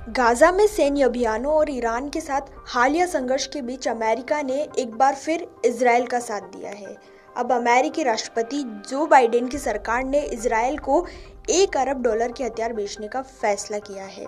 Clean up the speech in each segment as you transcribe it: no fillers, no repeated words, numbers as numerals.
Gaza में सैन्य अभियानों और ईरान के साथ हालिया संघर्ष के बीच अमेरिका ने एक बार फिर इजरायल का साथ दिया है। अब अमेरिकी राष्ट्रपति जो बाइडेन की सरकार ने इजरायल को $1 अरब के हथियार बेचने का फैसला किया है।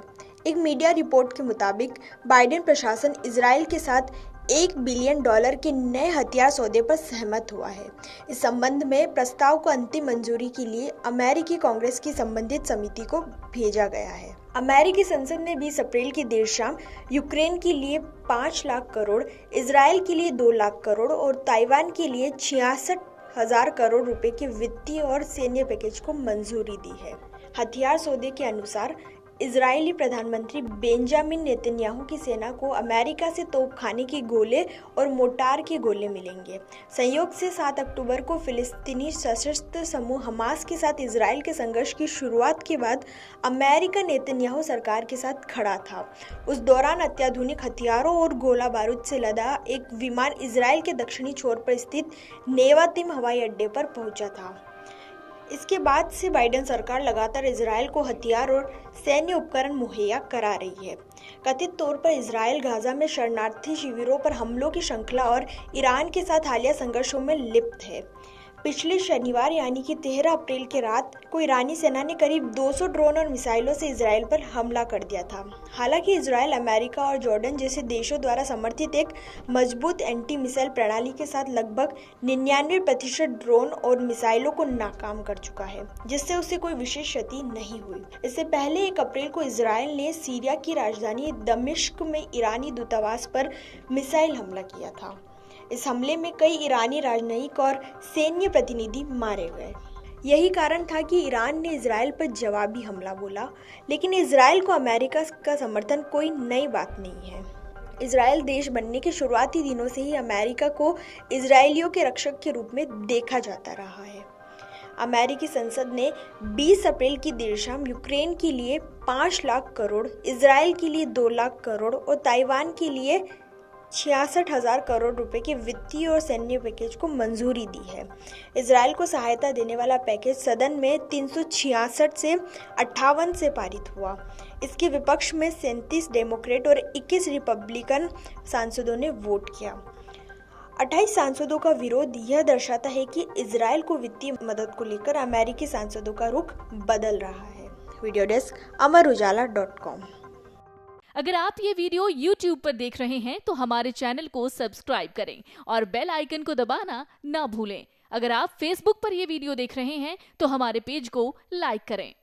एक मीडिया रिपोर्ट के मुताबिक बाइडेन प्रशासन इजरायल के साथ $1 बिलियन के नए हथियार सौदे पर सहमत हुआ है। इस संबंध में प्रस्ताव को अंतिम मंजूरी के लिए अमेरिकी कांग्रेस की संबंधित समिति को भेजा गया है। अमेरिकी संसद ने 20 अप्रैल की देर शाम यूक्रेन के लिए 5 लाख करोड़, इजरायल के लिए 2 लाख करोड़ और ताइवान के लिए 66,000 करोड़ रुपए के वित्तीय और सैन्य पैकेज को मंजूरी दी है। हथियार सौदे के अनुसार इजरायली प्रधानमंत्री बेंजामिन नेतन्याहू की सेना को अमेरिका से तोपखाने के गोले और मोर्टार के गोले मिलेंगे। संयोग से 7 अक्टूबर को फिलिस्तीनी सशस्त्र समूह हमास के साथ इजरायल के संघर्ष की शुरुआत के बाद अमेरिका नेतन्याहू सरकार के साथ खड़ा था। उस दौरान अत्याधुनिक हथियारों और गोला बारूद से लदा एक विमान इजरायल के दक्षिणी छोर पर स्थित नेवातिम हवाई अड्डे पर पहुंचा था। इसके बाद से बाइडेन सरकार लगातार इजरायल को हथियार और सैन्य उपकरण मुहैया करा रही है। कथित तौर पर इजरायल गाजा में शरणार्थी शिविरों पर हमलों की श्रृंखला और ईरान के साथ हालिया संघर्षों में लिप्त है। पिछले शनिवार यानी कि 13 अप्रैल की रात को ईरानी सेना ने करीब 200 ड्रोन और मिसाइलों से इजरायल पर हमला कर दिया था। हालांकि इजरायल अमेरिका और जॉर्डन जैसे देशों द्वारा समर्थित एक मजबूत एंटी मिसाइल प्रणाली के साथ लगभग 99% ड्रोन और मिसाइलों को नाकाम कर चुका है, जिससे उसे कोई विशेष क्षति नहीं हुई। इससे पहले 1 अप्रैल को इजरायल ने सीरिया की राजधानी दमिश्क में ईरानी दूतावास पर मिसाइल हमला किया था। इस हमले में कई ईरानी राजनयिक और सैन्य प्रतिनिधि मारे गए। यही कारण था कि ईरान ने इजरायल पर जवाबी हमला बोला, लेकिन इजरायल को अमेरिका का समर्थन कोई नई बात नहीं है। इजरायल देश बनने के शुरुआती दिनों से ही अमेरिका को इजरायलियों के रक्षक के रूप में देखा जाता रहा है। अमेरिकी संसद ने 20 अप्रैल की देर शाम यूक्रेन के लिए 5 लाख करोड़, इजरायल के लिए 2 लाख करोड़ और ताइवान के लिए 66,000 करोड़ रुपए के वित्तीय और सैन्य पैकेज को मंजूरी दी है। इजरायल को सहायता देने वाला पैकेज सदन में 366 से 58 से पारित हुआ। इसके विपक्ष में 37 डेमोक्रेट और 21 रिपब्लिकन सांसदों ने वोट किया। 28 सांसदों का विरोध यह दर्शाता है कि इजरायल को वित्तीय मदद को लेकर अमेरिकी सांसदों का रुख बदल रहा है। वीडियो डेस्क अमरउजाला.com। अगर आप ये वीडियो YouTube पर देख रहे हैं तो हमारे चैनल को सब्सक्राइब करें और बेल आइकन को दबाना ना भूलें। अगर आप Facebook पर ये वीडियो देख रहे हैं तो हमारे पेज को लाइक करें।